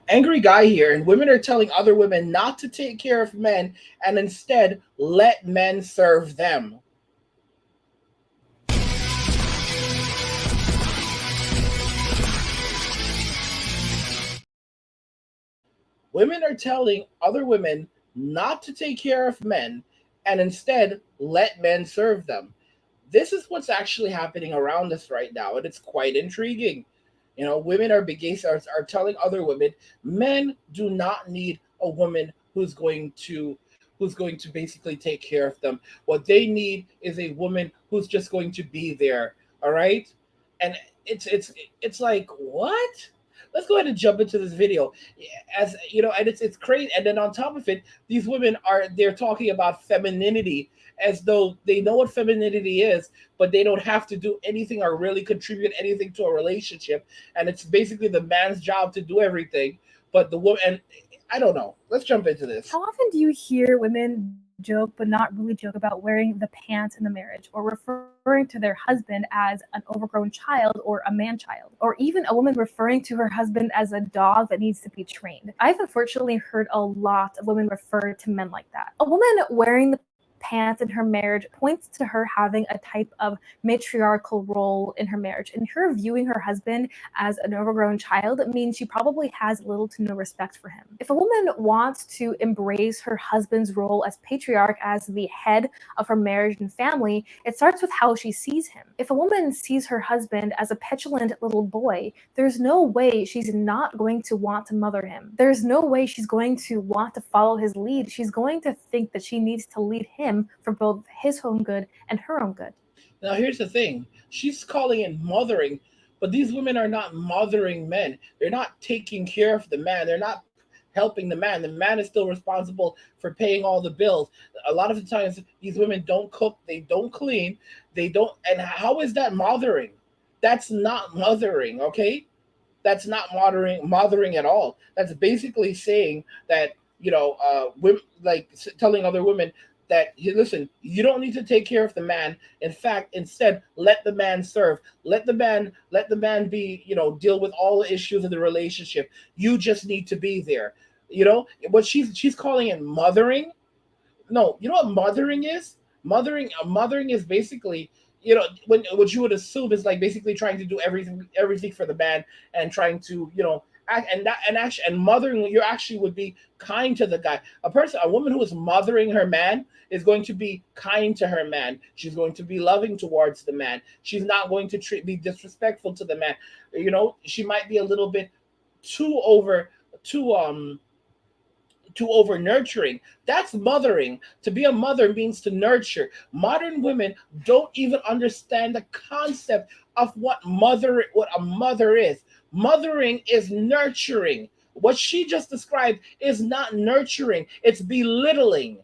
Angry guy here, and women are telling other women not to take care of men and instead let men serve them. Women are telling other women not to take care of men and instead let men serve them. This is what's actually happening around us right now, and it's quite intriguing. Women are telling other women, men do not need a woman who's going to basically take care of them. What they need is a woman who's just going to be there. All right, and it's like, what? Let's go ahead and jump into this video. As you know, and it's crazy. And then on top of it, these women they're talking about femininity as though they know what femininity is, but they don't have to do anything or really contribute anything to a relationship. And it's basically the man's job to do everything. But the woman, and I don't know. Let's jump into this. How often do you hear women joke but not really joke about wearing the pants in the marriage, or referring to their husband as an overgrown child or a man child, or even a woman referring to her husband as a dog that needs to be trained? I've unfortunately heard a lot of women refer to men like that. A woman wearing the pants in her marriage points to her having a type of matriarchal role in her marriage, and her viewing her husband as an overgrown child means she probably has little to no respect for him. If a woman wants to embrace her husband's role as patriarch, as the head of her marriage and family, it starts with how she sees him. If a woman sees her husband as a petulant little boy, there's no way she's not going to want to mother him. There's no way she's going to want to follow his lead. She's going to think that she needs to lead him for both his own good and her own good. Now, here's the thing: she's calling it mothering, but these women are not mothering men. They're not taking care of the man. They're not helping the man. The man is still responsible for paying all the bills. A lot of the times, these women don't cook, they don't clean, they don't. And how is that mothering? That's not mothering, okay? That's not mothering at all. That's basically saying that women, like telling other women that, "Hey, listen, you don't need to take care of the man. In fact, instead, let the man serve. Let the man be. Deal with all the issues of the relationship. You just need to be there." What she's calling it mothering. No, you know what mothering is? Mothering is basically, when what you would assume is like basically trying to do everything for the man, and trying to, act, and mothering, you actually would be kind to the guy. A woman who is mothering her man is going to be kind to her man. She's going to be loving towards the man. She's not going to be disrespectful to the man. She might be a little bit too over too too over nurturing. That's mothering. To be a mother means to nurture. Modern women don't even understand the concept of what a mother is. Mothering is nurturing. What she just described is not nurturing, it's belittling.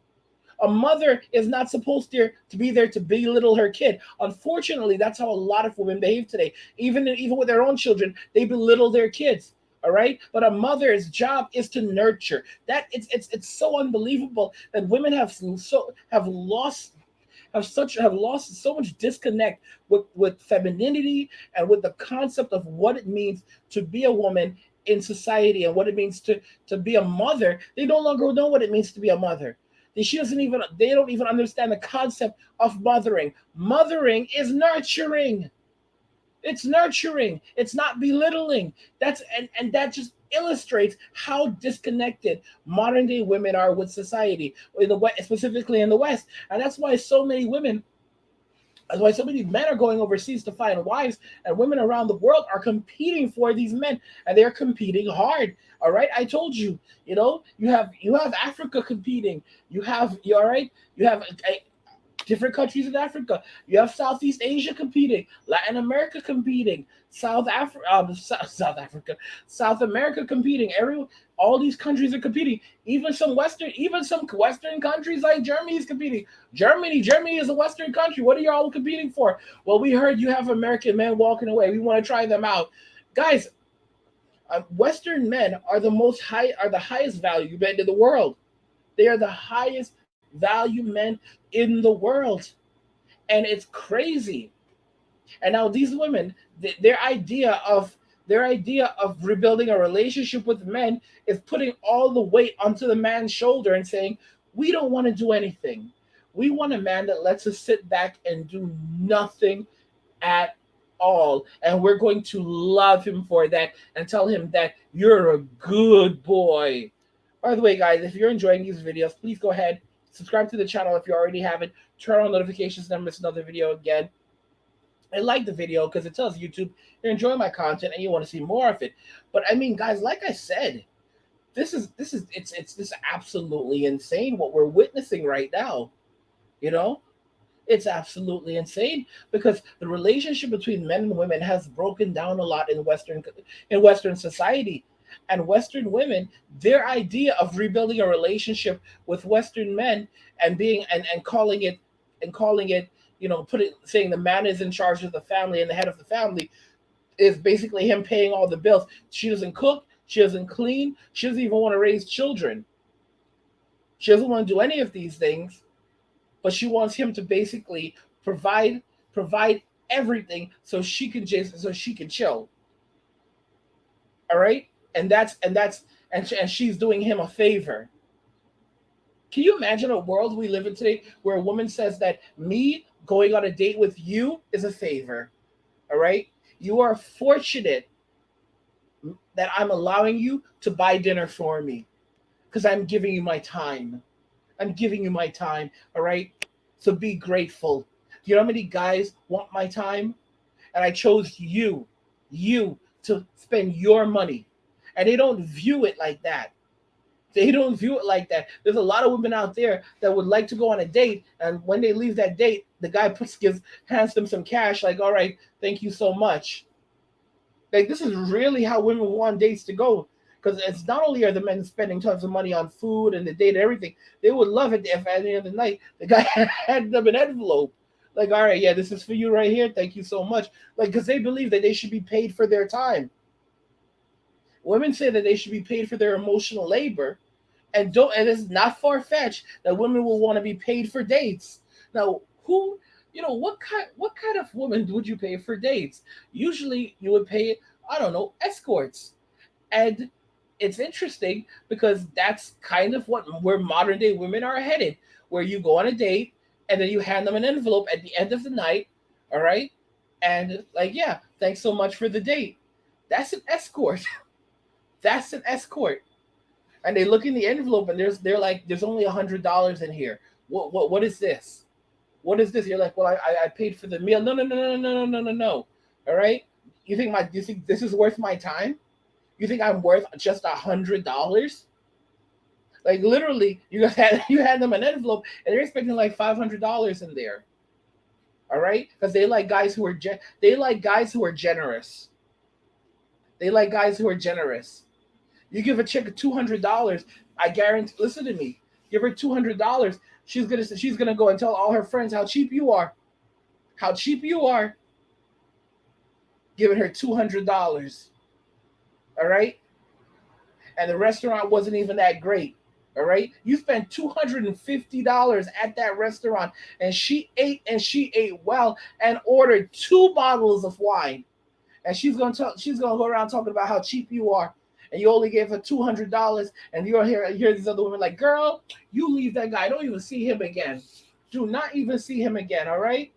A mother is not supposed to be there to belittle her kid. Unfortunately, that's how a lot of women behave today. Even with their own children, they belittle their kids. All right, but a mother's job is to nurture. That it's so unbelievable that women have lost so much disconnect with femininity and with the concept of what it means to be a woman in society, and what it means to be a mother. They no longer know what it means to be a mother. They don't even understand the concept of mothering. Mothering is nurturing. It's nurturing. It's not belittling. And that just illustrates how disconnected modern day women are with society in the West, specifically in the West. And that's why so many men are going overseas to find wives, and women around the world are competing for these men, and they're competing hard. All right, I told you. You have Africa competing. You all right. You have different countries in Africa. You have Southeast Asia competing, Latin America competing, South Africa, South America competing. All these countries are competing. Even some Western countries like Germany is competing. Germany is a Western country. What are y'all competing for? Well, we heard you have American men walking away. We want to try them out, guys. Western men are the highest value men in the world. They are the highest value men in the world, and it's crazy. And now these women, their idea of Their idea of rebuilding a relationship with men is putting all the weight onto the man's shoulder and saying, we don't want to do anything. We want a man that lets us sit back and do nothing at all. And we're going to love him for that and tell him that you're a good boy. By the way, guys, if you're enjoying these videos, please go ahead, subscribe to the channel if you already haven't, turn on notifications, never miss another video again. And like the video because it tells YouTube you're enjoying my content and you want to see more of it. But I mean, guys, like I said, it's absolutely insane what we're witnessing right now. You know, it's absolutely insane because the relationship between men and women has broken down a lot in Western society. And Western women, their idea of rebuilding a relationship with Western men and being and calling it, putting saying the man is in charge of the family and the head of the family is basically him paying all the bills. She doesn't cook, she doesn't clean, she doesn't even want to raise children. She doesn't want to do any of these things, but she wants him to basically provide everything so she can chill. All right? And she's doing him a favor. Can you imagine a world we live in today where a woman says that me going on a date with you is a favor? All right? You are fortunate that I'm allowing you to buy dinner for me because I'm giving you my time. I'm giving you my time, all right? So be grateful. Do you know how many guys want my time? And I chose you to spend your money. And they don't view it like that. They don't view it like that. There's a lot of women out there that would like to go on a date, and when they leave that date, the guy hands them some cash, like, all right, thank you so much. Like, this is really how women want dates to go. Because it's not only are the men spending tons of money on food and the date and everything, they would love it if at the end of the night the guy handed them an envelope. Like, all right, yeah, this is for you right here. Thank you so much. Like, because they believe that they should be paid for their time. Women say that they should be paid for their emotional labor, and it's not far-fetched that women will want to be paid for dates. Now, what kind of woman would you pay for dates? Usually you would pay, I don't know, escorts. And it's interesting because that's kind of where modern day women are headed, where you go on a date and then you hand them an envelope at the end of the night, all right? And like, yeah, thanks so much for the date. That's an escort. That's an escort. And they look in the envelope and they're like, there's only $100 in here. What is this? What is this? You're like, well, I paid for the meal. No. All right. You think this is worth my time? You think I'm worth just $100? Like, literally, you had them an envelope and they're expecting like $500 in there. All right, because they like guys who are generous. They like guys who are generous. You give a chick $200, I guarantee. Listen to me. Give her $200. She's gonna go and tell all her friends how cheap you are. How cheap you are. Giving her $200. All right, and the restaurant wasn't even that great. All right, you spent $250 at that restaurant, and she ate well and ordered 2 bottles of wine, and she's gonna go around talking about how cheap you are, and you only gave her $200, and you're hear these other women like, girl, you leave that guy, don't even see him again, do not even see him again. All right.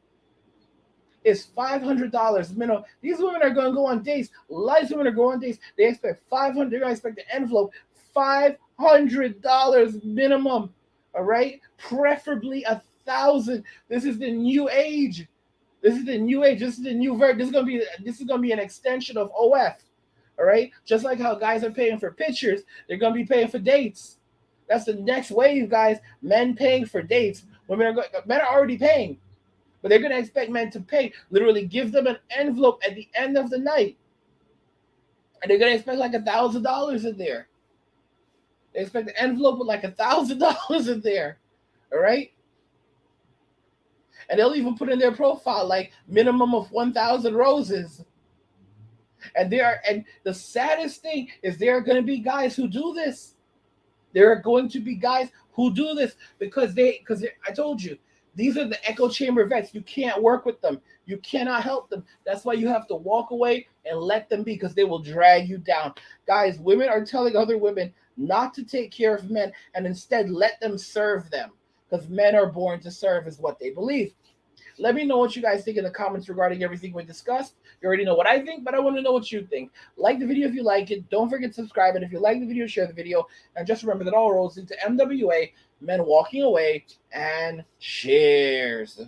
It's $500 minimum. These women are going to go on dates. Lots of women are going on dates. They expect $500. They're going to expect an envelope. $500 minimum. All right, preferably $1,000. This is the new age. This is the new age. This is the new version. This is gonna be an extension of OF. All right, just like how guys are paying for pictures, they're gonna be paying for dates. That's the next wave, guys. Men paying for dates. Men are already paying. But they're going to expect men to pay, literally give them an envelope at the end of the night. And they're going to expect like $1,000 in there. They expect an envelope with like $1,000 in there. All right? And they'll even put in their profile like minimum of 1,000 roses. And the saddest thing is there are going to be guys who do this. There are going to be guys who do this because I told you, These are the echo chamber vets. You can't work with them. You cannot help them. That's why you have to walk away and let them be, because they will drag you down. Guys, women are telling other women not to take care of men and instead let them serve them, because men are born to serve, is what they believe. Let me know what you guys think in the comments regarding everything we discussed. You already know what I think, but I want to know what you think. Like the video if you like it. Don't forget to subscribe. And if you like the video, share the video. And just remember that all roads lead to MWA, men walking away, and cheers.